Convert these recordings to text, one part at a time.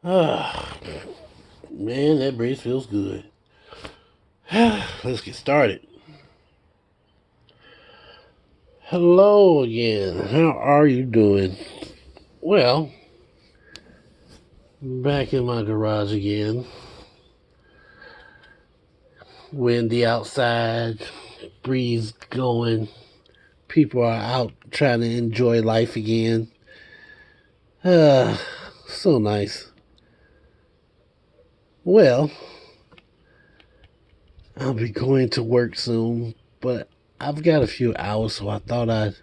Ah, man, that breeze feels good. Let's get started. Hello again. How are you doing? Well, back in my garage again. Windy outside, breeze going. People are out trying to enjoy life again. Ah, so nice. Well, I'll be going to work soon, but I've got a few hours, so I thought I'd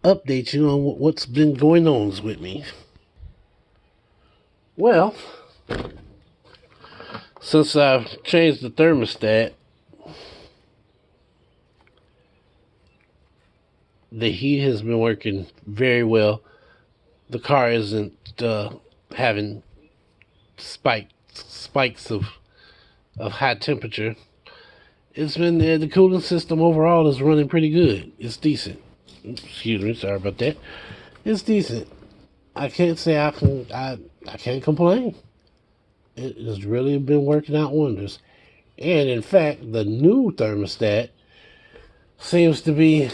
update you on what's been going on with me. Well, since I've changed the thermostat, the heat has been working very well. The car isn't having spikes of high temperature. It's been the cooling system overall is running pretty good. It's decent. Excuse me, sorry about that. It's decent. I can't say I can't complain. It has really been working out wonders. And in fact, the new thermostat seems to be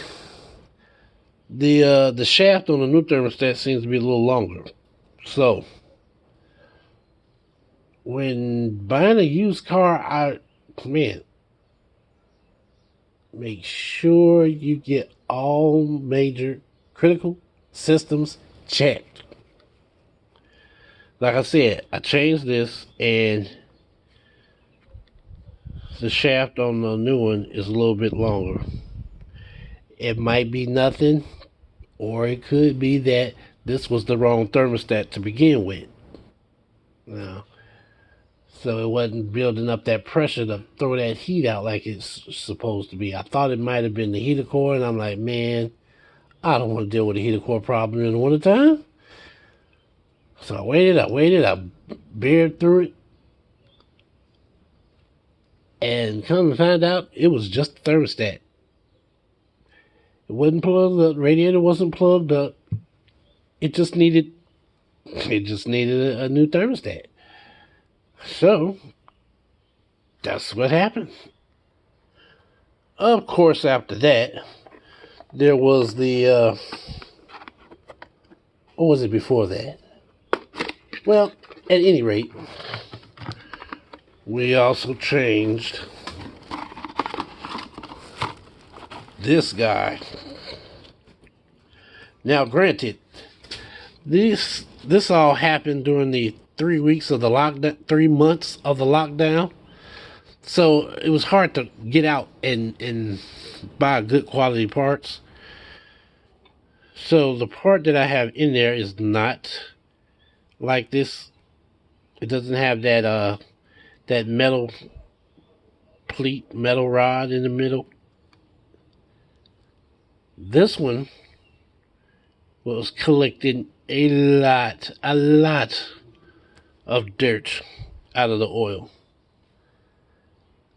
the shaft on the new thermostat seems to be a little longer. So when buying a used car, man, make sure you get all major critical systems checked. Like I said, I changed this and the shaft on the new one is a little bit longer. It might be nothing, or it could be that this was the wrong thermostat to begin with. Now, so it wasn't building up that pressure to throw that heat out like it's supposed to be. I thought it might have been the heater core, and I'm like, man, I don't want to deal with a heater core problem in the wintertime. So I bared through it, and come to find out, it was just the thermostat. It wasn't plugged up. The radiator wasn't plugged up. It just needed, it just needed a new thermostat. So that's what happened. Of course, after that, there was what was it before that? Well, at any rate, we also changed this guy. Now, granted, this all happened during the 3 weeks of the lockdown, 3 months of the lockdown. So it was hard to get out and buy good quality parts. So the part that I have in there is not like this. It doesn't have that metal pleat, metal rod in the middle. This one was collecting a lot of dirt out of the oil.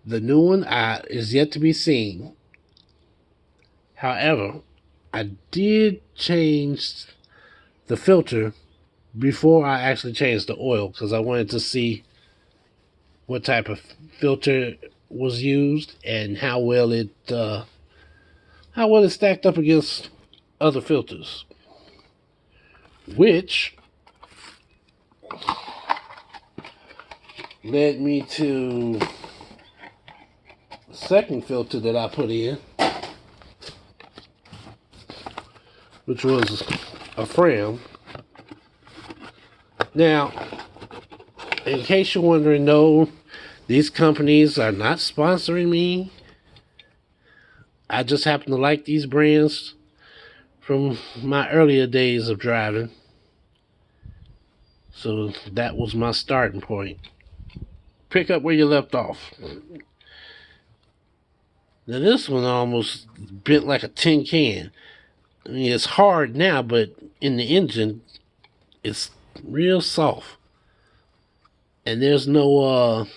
The new one is yet to be seen. However, I did change the filter before I actually changed the oil because I wanted to see what type of filter was used and how well it stacked up against other filters, which led me to the second filter that I put in, which was a Fram. Now, in case you're wondering, no, these companies are not sponsoring me. I just happen to like these brands from my earlier days of driving. So that was my starting point. Pick up where you left off. Now this one almost bent like a tin can. I mean, it's hard now, but in the engine, it's real soft. And there's no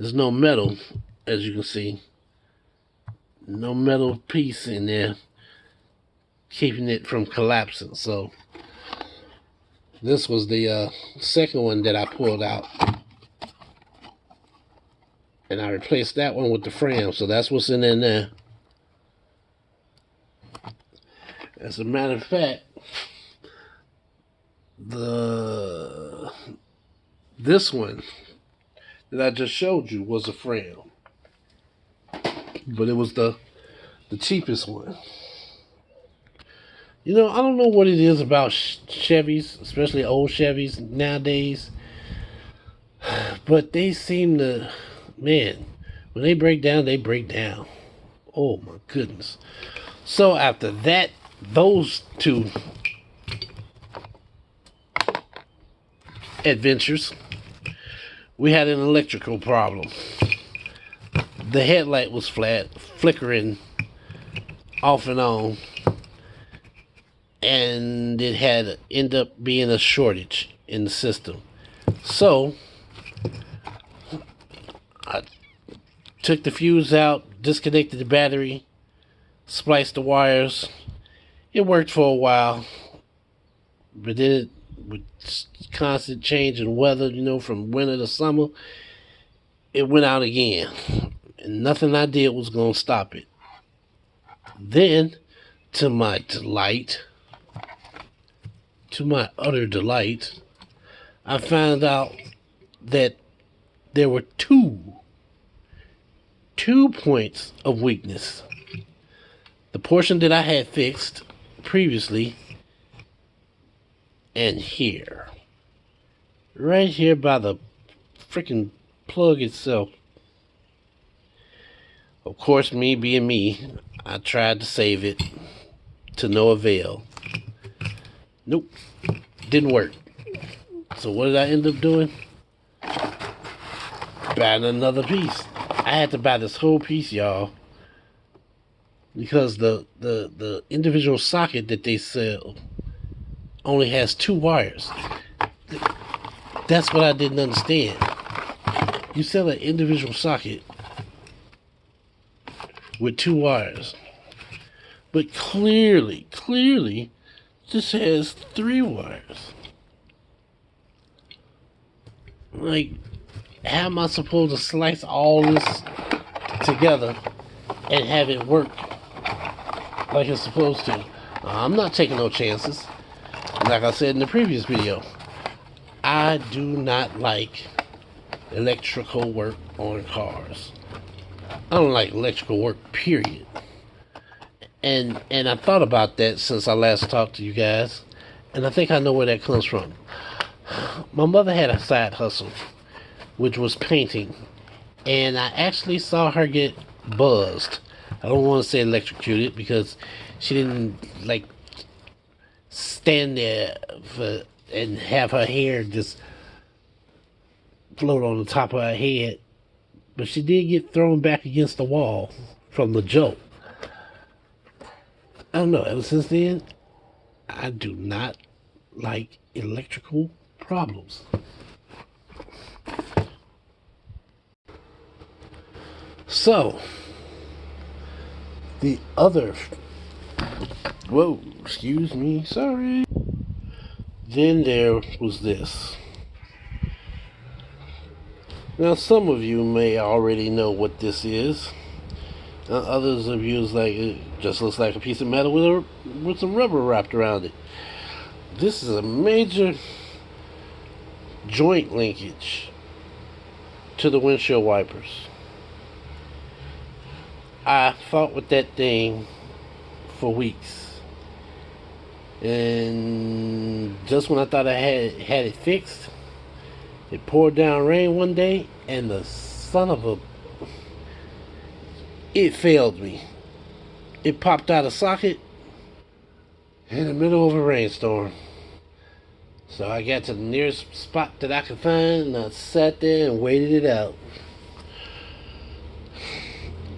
metal, as you can see. No metal piece in there keeping it from collapsing. So This was the second one that I pulled out, and I replaced that one with the Fram. So that's what's in there now. As a matter of fact, this one that I just showed you was a Fram, but it was the cheapest one. You know, I don't know what it is about Chevys, especially old Chevys nowadays, but they seem to, man, when they break down, they break down. Oh my goodness. So after that, those two adventures, we had an electrical problem. The headlight was flat, flickering off and on, and it had end up being a shortage in the system. So I took the fuse out, disconnected the battery, spliced the wires. It worked for a while, but then it, with constant change in weather, you know, from winter to summer, it went out again. And nothing I did was going to stop it. Then, to my delight, to my utter delight, I found out that there were two points of weakness. The portion that I had fixed previously, and here. Right here by the freaking plug itself. Of course, me being me, I tried to save it to no avail. Nope, didn't work. So what did I end up doing? Buying another piece. I had to buy this whole piece, y'all, because the individual socket that they sell only has 2 wires. That's what I didn't understand. You sell an individual socket with 2 wires, but clearly this has 3 wires. Like, how am I supposed to slice all this together and have it work like it's supposed to? I'm not taking no chances. Like I said in the previous video, I do not like electrical work on cars. I don't like electrical work, period. And I thought about that since I last talked to you guys, and I think I know where that comes from. My mother had a side hustle, which was painting, and I actually saw her get buzzed. I don't want to say electrocuted because she didn't like stand there and have her hair just float on the top of her head, but she did get thrown back against the wall from the jolt. I don't know, ever since then, I do not like electrical problems. So, the other, whoa, excuse me, sorry. Then there was this. Now, some of you may already know what this is. Others of you is like, it just looks like a piece of metal with some rubber wrapped around it. This is a major joint linkage to the windshield wipers. I fought with that thing for weeks, and just when I thought I had it fixed, it poured down rain one day, and the son of a, it failed me. It popped out of socket in the middle of a rainstorm. So I got to the nearest spot that I could find, and I sat there and waited it out.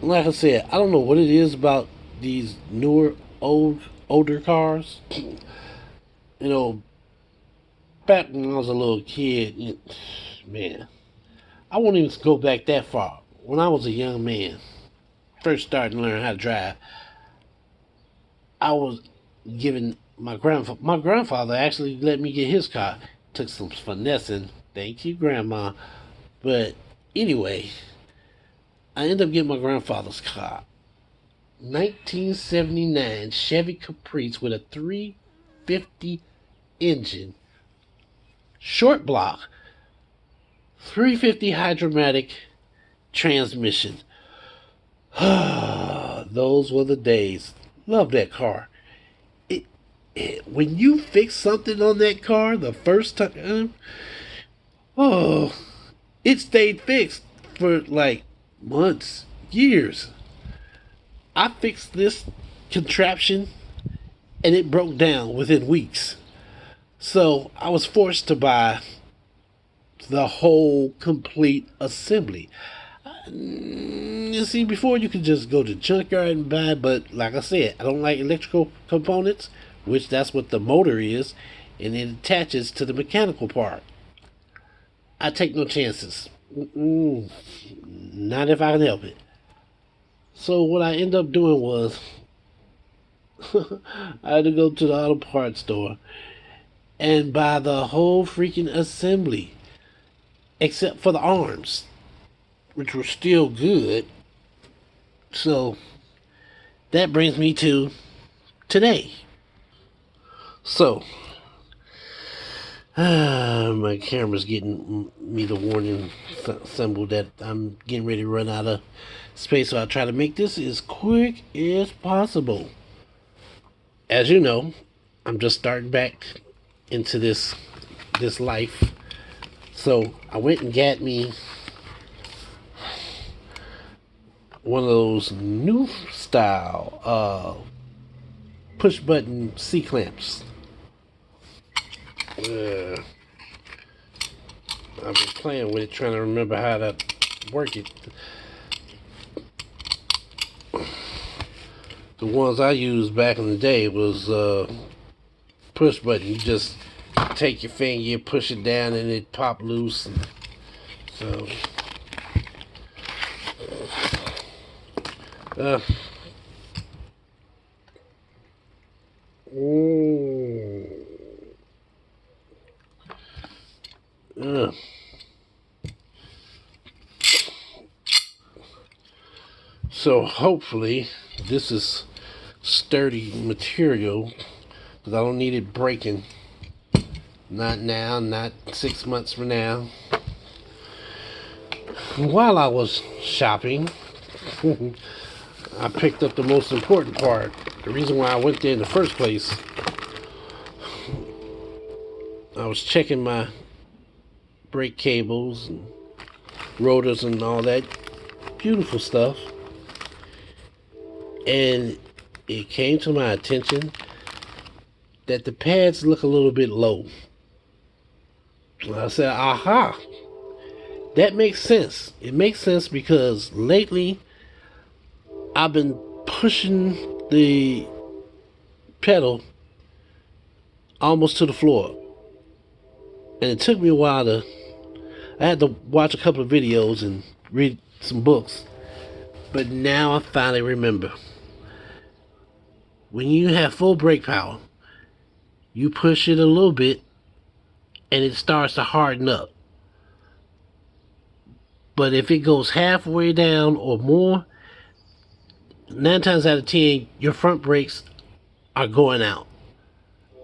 Like I said, I don't know what it is about these newer, older cars. You know, back when I was a little kid, man, I won't even go back that far. When I was a young man, first starting to learn how to drive, I was given my grandfather actually let me get his car. Took some finessing. Thank you, Grandma. But anyway, I ended up getting my grandfather's car. 1979 Chevy Caprice with a 350 engine. Short block. 350 hydromatic transmission. Those were the days. Love that car. When you fix something on that car the first time, oh, it stayed fixed for like months, years. I fixed this contraption and it broke down within weeks. So I was forced to buy the whole complete assembly. You see, before you could just go to junkyard and buy, but like I said, I don't like electrical components, which that's what the motor is, and it attaches to the mechanical part. I take no chances. Not if I can help it. So what I ended up doing was I had to go to the auto parts store and buy the whole freaking assembly, except for the arms, which were still good. So that brings me to today. So my camera's getting me the warning symbol that I'm getting ready to run out of space, so I'll try to make this as quick as possible. As you know, I'm just starting back into this life, so I went and got me one of those new style push button C-clamps. I've been playing with it, trying to remember how to work it. The ones I used back in the day was push button. You just take your finger, you push it down, and it pop loose. So so hopefully this is sturdy material, because I don't need it breaking. Not now, not 6 months from now. While I was shopping, I picked up the most important part. The reason why I went there in the first place. I was checking my brake cables and rotors and all that beautiful stuff, and it came to my attention that the pads look a little bit low. I said, aha, that makes sense. It makes sense because lately I've been pushing the pedal almost to the floor, and it took me a while I had to watch a couple of videos and read some books, but now I finally remember. When you have full brake power, you push it a little bit and it starts to harden up. But if it goes halfway down or more, 9 times out of 10, your front brakes are going out.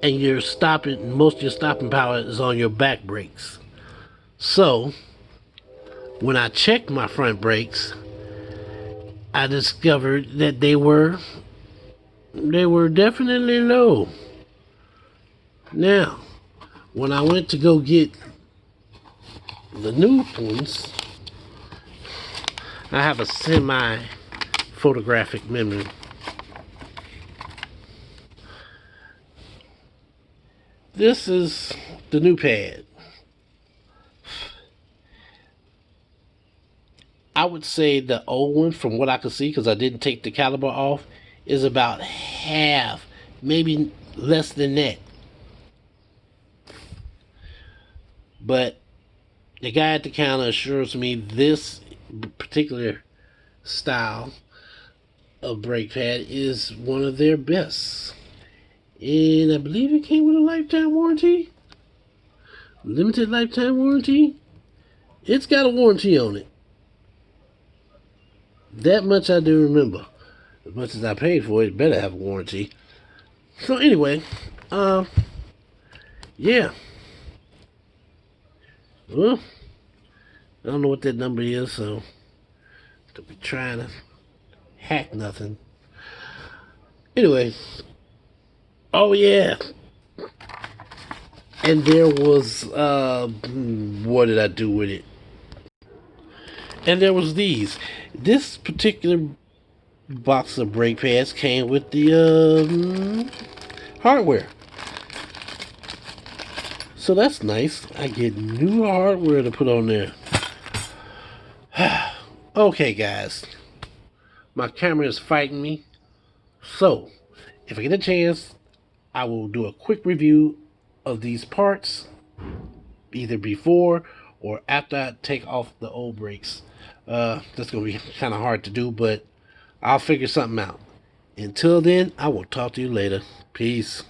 And you're stopping, most of your stopping power is on your back brakes. So, when I checked my front brakes, I discovered that they were definitely low. Now, when I went to go get the new ones, I have a semi-photographic memory. This is the new pad. I would say the old one, from what I could see, because I didn't take the caliper off, is about half, maybe less than that. But the guy at the counter assures me this particular style of brake pad is one of their best. And I believe it came with a lifetime warranty. Limited lifetime warranty. It's got a warranty on it. That much I do remember. As much as I paid for it, it better have a warranty. So anyway, yeah. Well, I don't know what that number is, so don't be trying to hack nothing. Anyway, oh yeah, and there was what did I do with it? And there was these. This particular box of brake pads came with the hardware. So that's nice. I get new hardware to put on there. Okay, guys. My camera is fighting me. So, if I get a chance, I will do a quick review of these parts, either before or after I take off the old brakes. That's going to be kind of hard to do, but I'll figure something out. Until then, I will talk to you later. Peace.